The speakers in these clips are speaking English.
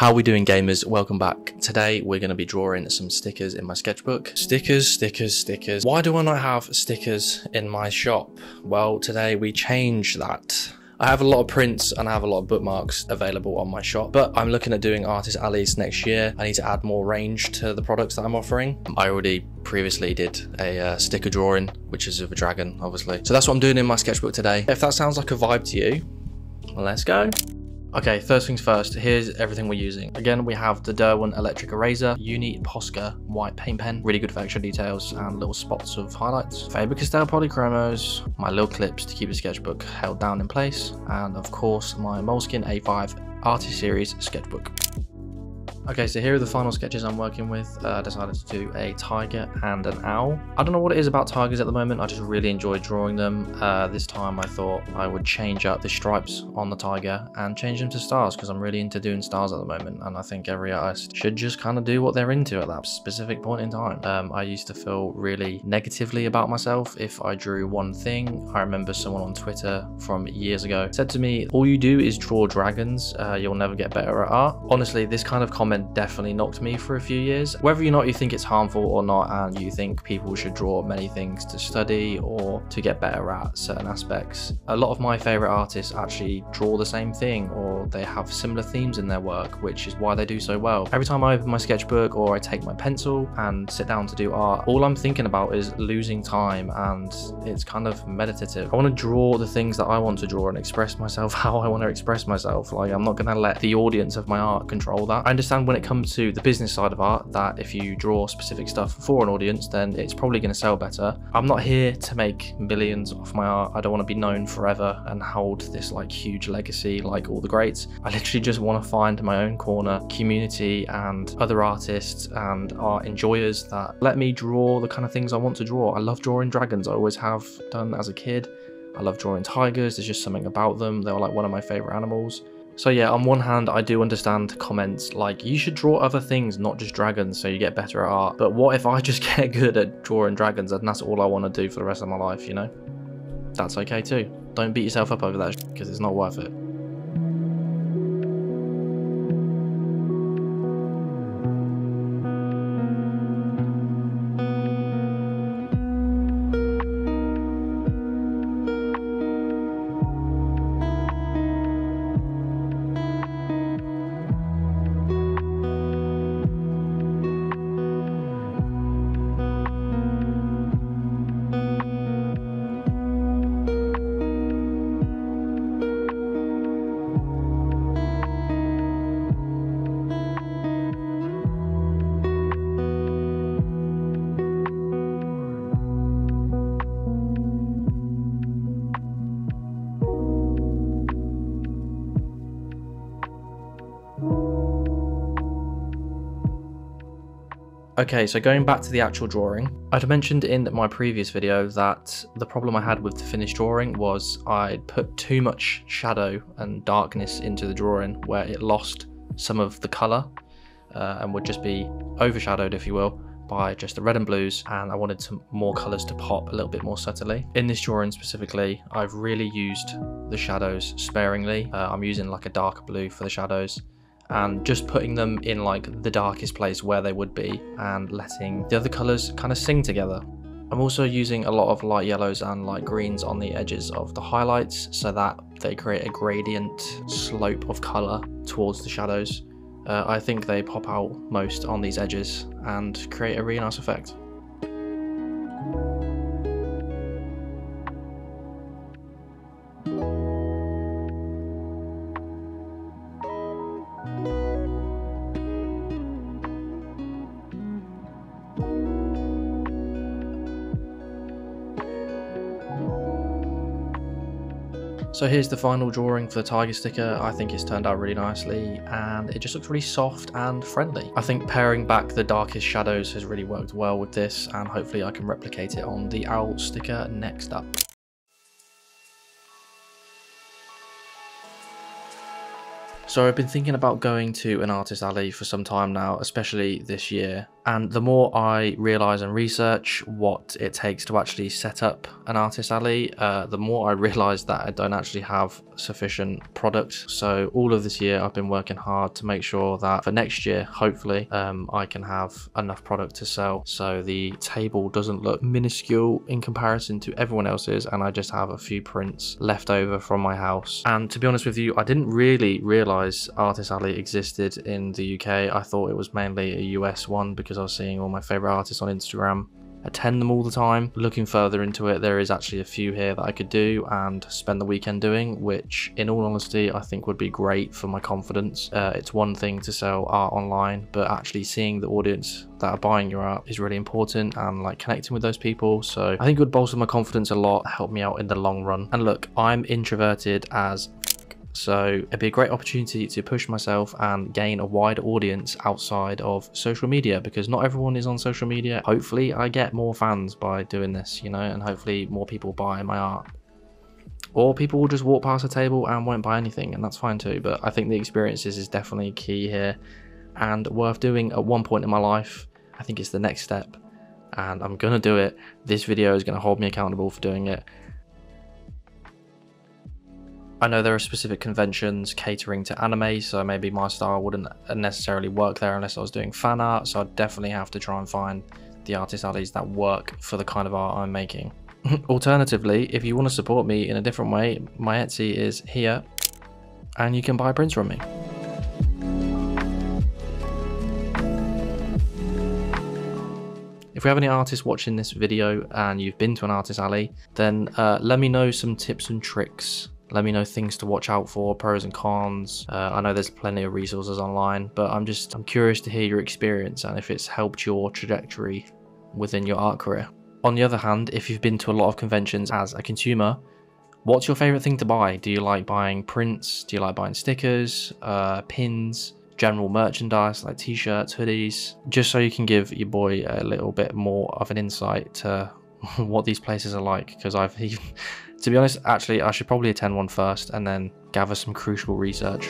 How we doing, gamers? Welcome back. Today we're going to be drawing some stickers in my sketchbook. Stickers. Why do I not have stickers in my shop? Well, today we change that. I have a lot of prints and I have a lot of bookmarks available on my shop, but I'm looking at doing artist alleys next year. I need to add more range to the products that I'm offering. I already previously did a sticker drawing, which is of a dragon, obviously. So that's what I'm doing in my sketchbook today. If that sounds like a vibe to you, let's go. Okay, first things first, here's everything we're using. Again, we have the Derwent electric eraser, uni Posca white paint pen, really good for extra details and little spots of highlights. Faber-Castell Polychromos, my little clips to keep the sketchbook held down in place, and of course my Moleskine A5 Artist Series sketchbook. Okay, so here are the final sketches I'm working with. I decided to do a tiger and an owl. I don't know what it is about tigers at the moment, I just really enjoy drawing them. This time I thought I would change up the stripes on the tiger and change them to stars, because I'm really into doing stars at the moment, and I think every artist should just kind of do what they're into at that specific point in time. I used to feel really negatively about myself if I drew one thing. I remember someone on Twitter from years ago said to me, all you do is draw dragons, you'll never get better at art. Honestly, this kind of comment definitely knocked me for a few years. Whether or not you think it's harmful or not, and you think people should draw many things to study or to get better at certain aspects, a lot of my favorite artists actually draw the same thing, or they have similar themes in their work, which is why they do so well. Every time I open my sketchbook or I take my pencil and sit down to do art, all I'm thinking about is losing time, and it's kind of meditative. I want to draw the things that I want to draw and express myself how I want to express myself. Like, I'm not going to let the audience of my art control that. I understand when it comes to the business side of art that if you draw specific stuff for an audience, then it's probably going to sell better. I'm not here to make millions off my art. I don't want to be known forever and hold this like huge legacy like all the greats. I literally just want to find my own corner, community and other artists and art enjoyers that let me draw the kind of things I want to draw. I love drawing dragons. I always have done as a kid. I love drawing tigers. There's just something about them. They were like one of my favorite animals. So yeah, on one hand, I do understand comments like, you should draw other things, not just dragons, so you get better at art. But what if I just get good at drawing dragons and that's all I want to do for the rest of my life, you know? That's okay too. Don't beat yourself up over that because it's not worth it. Okay, so going back to the actual drawing, I'd mentioned in my previous video that the problem I had with the finished drawing was I'd put too much shadow and darkness into the drawing where it lost some of the colour and would just be overshadowed, if you will, by just the red and blues, and I wanted some more colours to pop a little bit more subtly. In this drawing specifically, I've really used the shadows sparingly. I'm using like a dark blue for the shadows, and just putting them in like the darkest place where they would be and letting the other colours kind of sing together. I'm also using a lot of light yellows and light greens on the edges of the highlights so that they create a gradient slope of colour towards the shadows. I think they pop out most on these edges and create a really nice effect. So here's the final drawing for the tiger sticker. I think it's turned out really nicely and it just looks really soft and friendly. I think pairing back the darkest shadows has really worked well with this, and hopefully I can replicate it on the owl sticker next up. So I've been thinking about going to an artist alley for some time now, especially this year, And the more I realise and research what it takes to actually set up an artist alley, the more I realise that I don't actually have sufficient product. So all of this year I've been working hard to make sure that for next year, hopefully, I can have enough product to sell so the table doesn't look minuscule in comparison to everyone else's, and I just have a few prints left over from my house. And to be honest with you, I didn't really realise Artist Alley existed in the UK. I thought it was mainly a US one because I was seeing all my favourite artists on Instagram attend them all the time. Looking further into it, there is actually a few here that I could do and spend the weekend doing, which in all honesty I think would be great for my confidence. It's one thing to sell art online, but actually seeing the audience that are buying your art is really important, and like connecting with those people. So I think it would bolster my confidence a lot, help me out in the long run. And look, I'm introverted as so it'd be a great opportunity to push myself and gain a wider audience outside of social media, because not everyone is on social media. Hopefully I get more fans by doing this, you know, and hopefully more people buy my art. Or people will just walk past the table and won't buy anything, and that's fine too. But I think the experiences is definitely key here and worth doing at one point in my life. I think it's the next step and I'm gonna do it. This video is gonna hold me accountable for doing it. I know there are specific conventions catering to anime, so maybe my style wouldn't necessarily work there unless I was doing fan art, so I'd definitely have to try and find the artist alleys that work for the kind of art I'm making. Alternatively, if you want to support me in a different way, my Etsy is here and you can buy prints from me. If we have any artists watching this video and you've been to an artist alley, then let me know some tips and tricks. Let me know things to watch out for, pros and cons. I know there's plenty of resources online, but I'm curious to hear your experience and if it's helped your trajectory within your art career. On the other hand, if you've been to a lot of conventions as a consumer, what's your favorite thing to buy? Do you like buying prints? Do you like buying stickers, pins, general merchandise like t-shirts, hoodies? Just so you can give your boy a little bit more of an insight to what these places are like, because to be honest, actually I should probably attend one first and then gather some crucial research.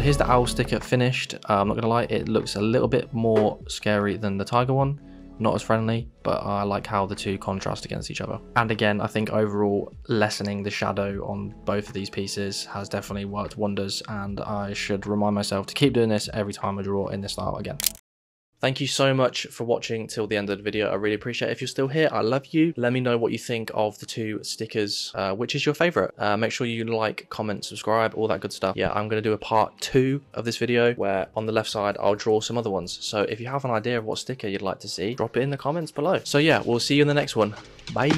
Here's the owl sticker finished. I'm not gonna lie, it looks a little bit more scary than the tiger one. Not as friendly, but I like how the two contrast against each other. And again, I think overall lessening the shadow on both of these pieces has definitely worked wonders, and I should remind myself to keep doing this every time I draw in this style again. Thank you so much for watching till the end of the video. I really appreciate it. If you're still here, I love you. Let me know what you think of the two stickers. Which is your favorite? Make sure you like, comment, subscribe, all that good stuff. Yeah, I'm going to do a part 2 of this video where on the left side, I'll draw some other ones. So if you have an idea of what sticker you'd like to see, drop it in the comments below. So yeah, we'll see you in the next one. Bye.